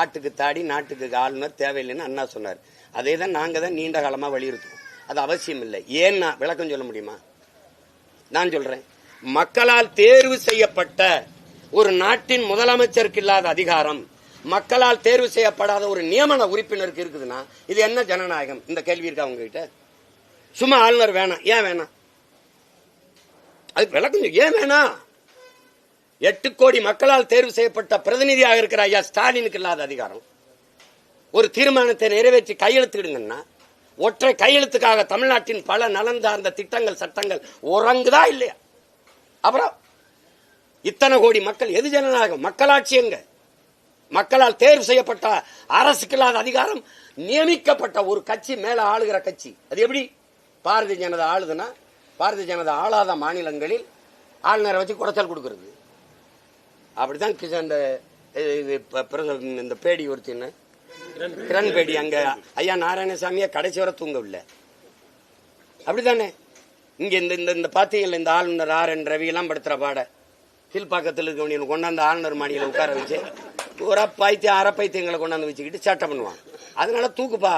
ஆட்டுக்கு தாடி நாட்டுக்கு ஆளுநர் தேவையில்லைன்னு அண்ணா சொன்னார். அதே தான் நாங்க தான் நீண்ட காலமா வலியுறுத்துவோம். அது அவசியம் இல்லை. ஏன்னா விளக்கம் சொல்ல முடியுமா? நான் சொல்றேன், மக்களால் தேர்வு செய்யப்பட்ட ஒரு நாட்டின் முதலமைச்சருக்கு இல்லாத அதிகாரம் மக்களால் தேர்வு செய்யப்படாத ஒரு நியமன உறுப்பினருக்கு இருக்குதுன்னா இது என்ன ஜனநாயகம்? இந்த கேள்வி இருக்கா உங்ககிட்ட? சும்மா ஆளுநர் வேணாம், ஏன் வேணாம்? அது விளக்கம் ஏன் வேணாம்? 8 கோடி மக்களால் தேர்வு செய்யப்பட்ட பிரதிநிதியாக இருக்கிற ஐயா ஸ்டாலினுக்கு இல்லாத அதிகாரம். ஒரு தீர்மானத்தை நிறைவேற்றி கையெழுத்திடுங்கன்னா ஒற்றை கையெழுத்துக்காக தமிழ்நாட்டின் பல நலன் சார்ந்த திட்டங்கள் சட்டங்கள் உறங்குதா இல்லையா? அப்புறம் இத்தனை கோடி மக்கள் எது ஜனநாயகம்? மக்களாட்சி எங்க? மக்களால் தேர்வு செய்யப்பட்ட அரசுக்கு இல்லாத அதிகாரம் நியமிக்கப்பட்ட ஒரு கட்சி மேல ஆளுகிற கட்சி. அது எப்படி? பாரதிய ஜனதா ஆளுதுன்னா பாரதிய ஜனதா ஆளாத மாநிலங்களில் ஆளுநரை வச்சு குடைச்சல் கொடுக்கிறது. அப்படித்தான் இந்த பேடி ஒருத்தின்னு கிரண் பேடி அங்க ஐயா நாராயணசாமியா கடைசி வரை தூங்கவில்லை. அப்படித்தானே? இங்க இந்த பாத்தீங்கல்ல, இந்த ஆளுநர் RN ரவி எல்லாம் படுத்துற பாட கீழ்பாக்கத்தில் இருக்க கொண்டாந்து ஆளுநர் மாடியில் உட்கார வச்சு ஒரு பைத்தியம் அரை பைத்தியங்களை கொண்டாந்து வச்சுக்கிட்டு சட்டம் பண்ணுவான். அதனால தூக்குப்பா.